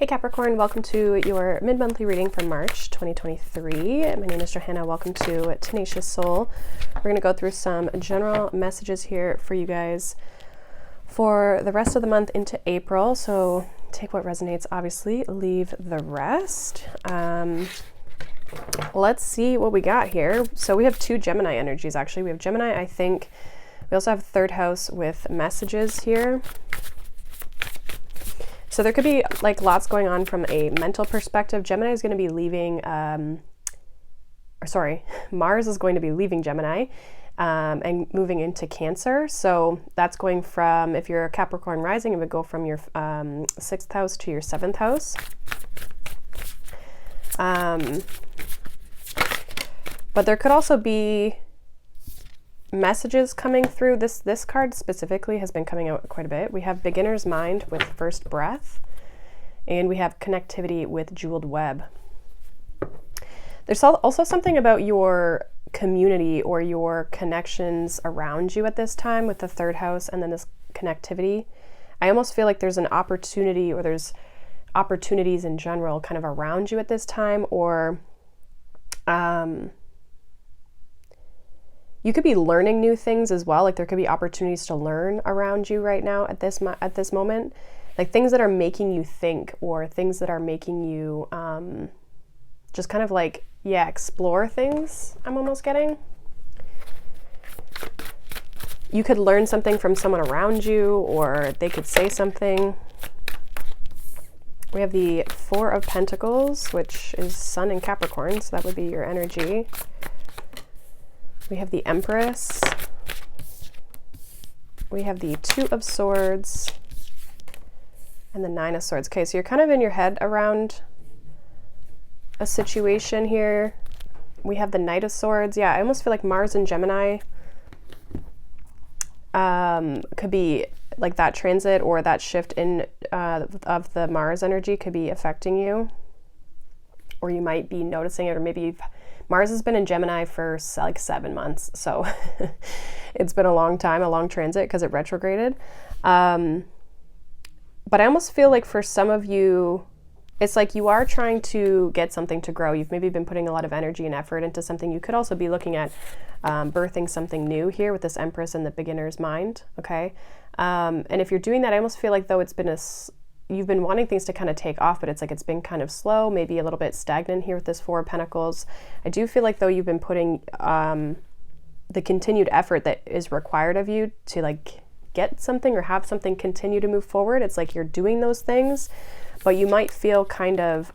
Hey Capricorn, welcome to your mid-monthly reading for March 2023. My name is Johanna. Welcome to Tenacious Soul. We're going to go through some general messages here for you guys for the rest of the month into April. So take what resonates, obviously, leave the rest. Let's see what we got here. So we have two Gemini energies, actually. We have Gemini, I think. We also have third house with messages here. So there could be like lots going on from a mental perspective. Gemini is going to be leaving, Mars is going to be leaving Gemini and moving into Cancer. So that's going from, if you're a Capricorn rising, it would go from your 6th house to your 7th house. But there could also be messages coming through. This card specifically has been coming out quite a bit. We have beginner's mind with first breath, and we have connectivity with jeweled web. There's also something about your community or your connections around you at this time with the third house and then this connectivity. I almost feel like there's an opportunity, or there's opportunities in general kind of around you at this time, or you could be learning new things as well. Like there could be opportunities to learn around you right now at this moment. Like things that are making you think, or things that are making you just kind of like, yeah, explore things, I'm almost getting. You could learn something from someone around you, or they could say something. We have the Four of Pentacles, which is Sun in Capricorn, so that would be your energy. We have the Empress. We have the Two of Swords and the Nine of Swords. Okay, so you're kind of in your head around a situation here. We have the Knight of Swords. Yeah, I almost feel like Mars and Gemini could be like that transit, or that shift in of the Mars energy could be affecting you, or you might be noticing it, or maybe Mars has been in Gemini for like 7 months, so it's been a long time, a long transit, because it retrograded. But I almost feel like for some of you, it's like you are trying to get something to grow. You've maybe been putting a lot of energy and effort into something. You could also be looking at birthing something new here with this Empress and the beginner's mind, okay? And if you're doing that, I almost feel like though it's been you've been wanting things to kind of take off, but it's like it's been kind of slow, maybe a little bit stagnant here with this Four of Pentacles. I do feel like though you've been putting the continued effort that is required of you to like get something or have something continue to move forward. It's like you're doing those things, but you might feel kind of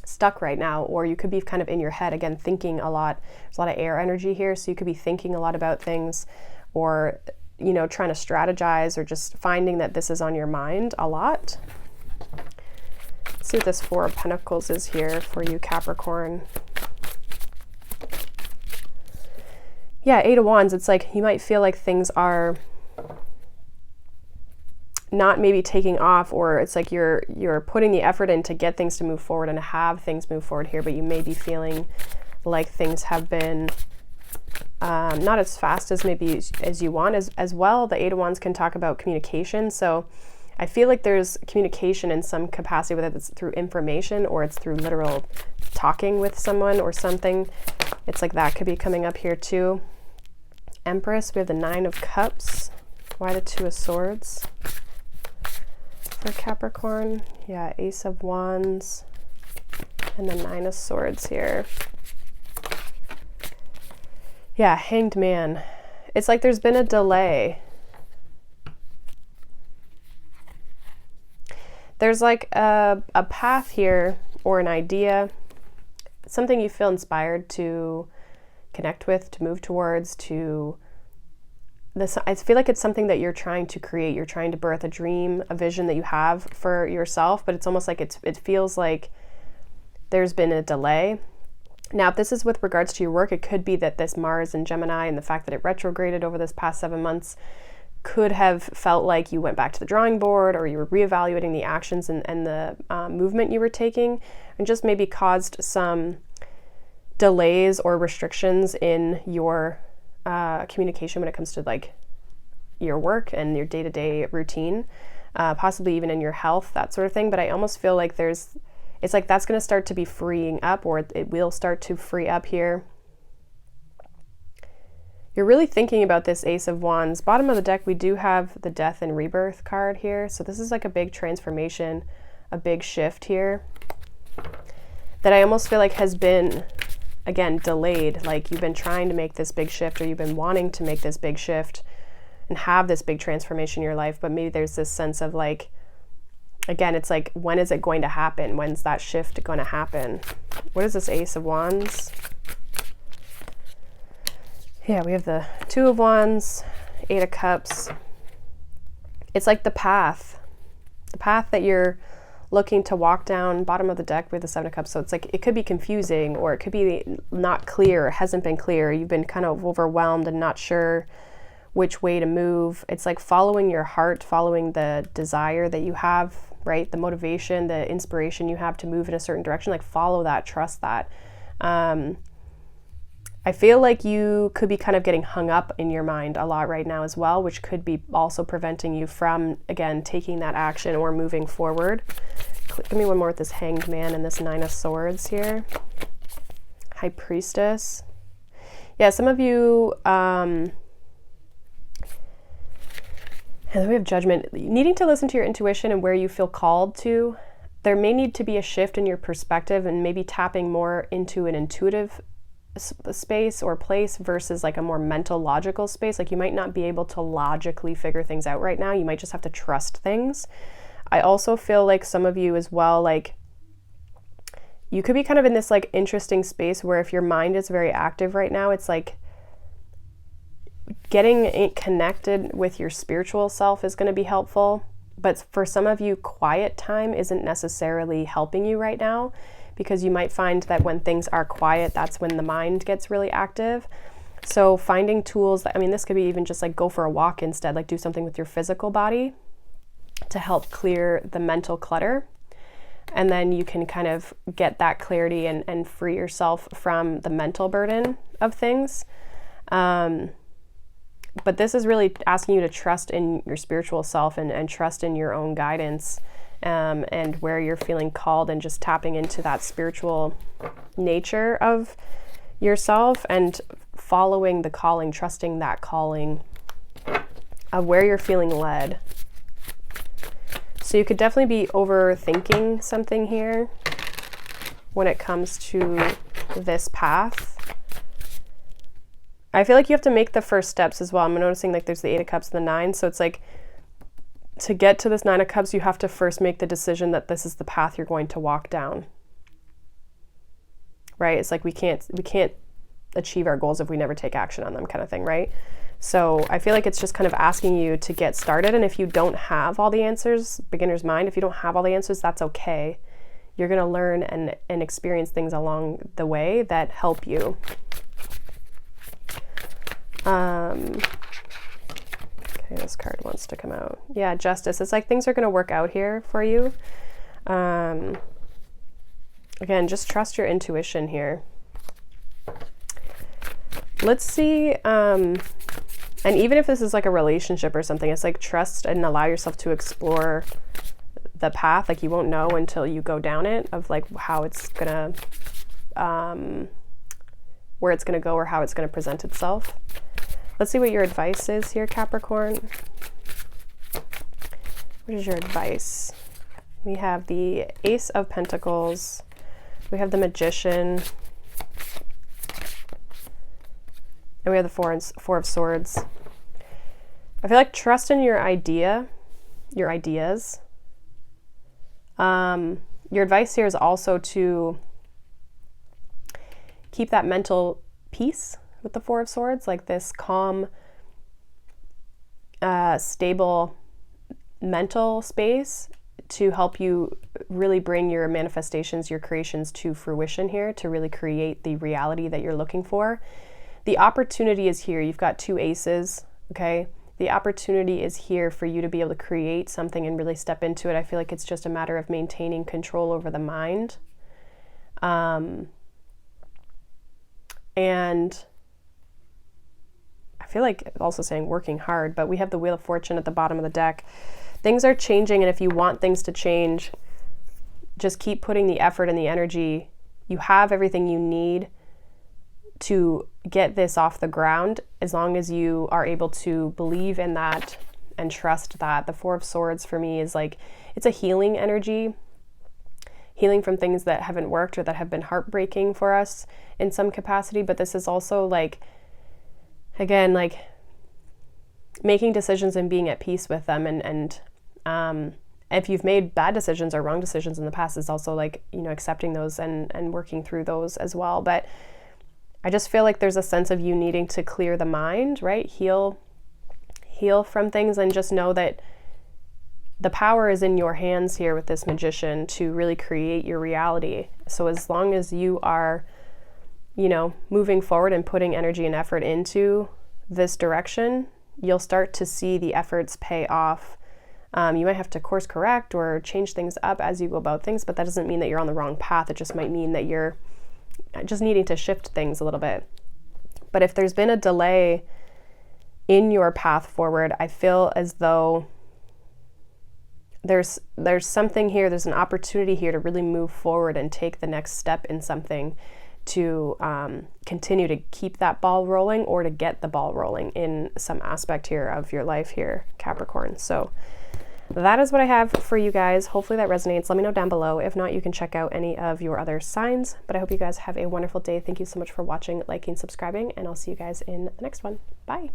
stuck right now, or you could be kind of in your head, again, thinking a lot. There's a lot of air energy here, so you could be thinking a lot about things, or you know, trying to strategize, or just finding that this is on your mind a lot. Let's see what this Four of Pentacles is here for you, Capricorn. Yeah, Eight of Wands. It's like you might feel like things are not maybe taking off, or it's like you're putting the effort in to get things to move forward and to have things move forward here, but you may be feeling like things have been not as fast as maybe as you want. As well, the Eight of Wands can talk about communication. So I feel like there's communication in some capacity, whether it's through information or it's through literal talking with someone or something. It's like that could be coming up here too. Empress, we have the Nine of Cups. Why the Two of Swords for Capricorn? Yeah, Ace of Wands and the Nine of Swords here. Yeah, Hanged Man. It's like there's been a delay. There's like a path here, or an idea, something you feel inspired to connect with, to move towards, to this. I feel like it's something that you're trying to create. You're trying to birth a dream, a vision that you have for yourself, but it's almost like it feels like there's been a delay. Now, if this is with regards to your work, it could be that this Mars and Gemini and the fact that it retrograded over this past 7 months could have felt like you went back to the drawing board, or you were reevaluating the actions and the movement you were taking, and just maybe caused some delays or restrictions in your communication when it comes to like your work and your day-to-day routine. possibly even in your health, that sort of thing. But I almost feel like it's like that's going to start to be freeing up, or it will start to free up here. You're really thinking about this Ace of Wands. Bottom of the deck, we do have the Death and Rebirth card here. So this is like a big transformation, a big shift here that I almost feel like has been, again, delayed. Like you've been trying to make this big shift, or you've been wanting to make this big shift and have this big transformation in your life. But maybe there's this sense of like, again, it's like, when is it going to happen? When's that shift going to happen? What is this Ace of Wands? Yeah, we have the Two of Wands, Eight of Cups. It's like the path that you're looking to walk down. Bottom of the deck with the Seven of Cups. So it's like, it could be confusing, or it could be not clear, it hasn't been clear. You've been kind of overwhelmed and not sure which way to move. It's like following your heart, following the desire that you have, right? The motivation, the inspiration you have to move in a certain direction, like follow that, trust that. I feel like you could be kind of getting hung up in your mind a lot right now as well, which could be also preventing you from, again, taking that action or moving forward. Give me one more with this Hanged Man and this Nine of Swords here. High Priestess. Yeah, some of you, and then we have Judgment. Needing to listen to your intuition and where you feel called to. There may need to be a shift in your perspective and maybe tapping more into an intuitive space or place versus like a more mental, logical space. Like you might not be able to logically figure things out right now. You might just have to trust things. I also feel like some of you as well, like you could be kind of in this like interesting space where if your mind is very active right now, it's like getting it connected with your spiritual self is going to be helpful. But for some of you, quiet time isn't necessarily helping you right now, because you might find that when things are quiet, that's when the mind gets really active. So finding tools that, I mean, this could be even just like go for a walk instead, like do something with your physical body to help clear the mental clutter. And then you can kind of get that clarity and free yourself from the mental burden of things. But this is really asking you to trust in your spiritual self and trust in your own guidance. And where you're feeling called, and just tapping into that spiritual nature of yourself and following the calling, trusting that calling of where you're feeling led. So you could definitely be overthinking something here when it comes to this path. I feel like you have to make the first steps as well. I'm noticing like there's the Eight of Cups and the Nine. So it's like, to get to this Nine of Cups, you have to first make the decision that this is the path you're going to walk down. Right? It's like we can't achieve our goals if we never take action on them, kind of thing, right? So I feel like it's just kind of asking you to get started. And if you don't have all the answers, beginner's mind, if you don't have all the answers, that's okay. You're going to learn and experience things along the way that help you. Okay, this card wants to come out. Yeah, Justice. It's like things are going to work out here for you. Again, just trust your intuition here. Let's see, and even if this is like a relationship or something, it's like trust and allow yourself to explore the path. Like you won't know until you go down it, of like how it's gonna, where it's gonna go or how it's gonna present itself. Let's see what your advice is here, Capricorn. What is your advice? We have the Ace of Pentacles. We have the Magician. And we have the Four of Swords. I feel like trust in your ideas. Your advice here is also to keep that mental peace with the Four of Swords, like this calm, stable mental space to help you really bring your manifestations, your creations to fruition here, to really create the reality that you're looking for. The opportunity is here. You've got two aces, okay? The opportunity is here for you to be able to create something and really step into it. I feel like it's just a matter of maintaining control over the mind. And I feel like also saying working hard, but we have the Wheel of Fortune at the bottom of the deck. things are changing, and if you want things to change, just keep putting the effort and the energy. You have everything you need to get this off the ground, as long as you are able to believe in that and trust that. The Four of Swords for me is like, it's a healing energy, healing from things that haven't worked or that have been heartbreaking for us in some capacity. But this is also like, again, like making decisions and being at peace with them. And if you've made bad decisions or wrong decisions in the past, it's also like, you know, accepting those and working through those as well. But I just feel like there's a sense of you needing to clear the mind, right? Heal from things, and just know that the power is in your hands here with this Magician to really create your reality. So as long as you are, you know, moving forward and putting energy and effort into this direction, you'll start to see the efforts pay off. You might have to course correct or change things up as you go about things, but that doesn't mean that you're on the wrong path. It just might mean that you're just needing to shift things a little bit. But if there's been a delay in your path forward, I feel as though there's something here, there's an opportunity here to really move forward and take the next step in something, to continue to keep that ball rolling, or to get the ball rolling in some aspect here of your life here, Capricorn. So that is what I have for you guys. Hopefully that resonates. Let me know down below. If not, you can check out any of your other signs. But I hope you guys have a wonderful day. Thank you so much for watching, liking, subscribing, and I'll see you guys in the next one. Bye.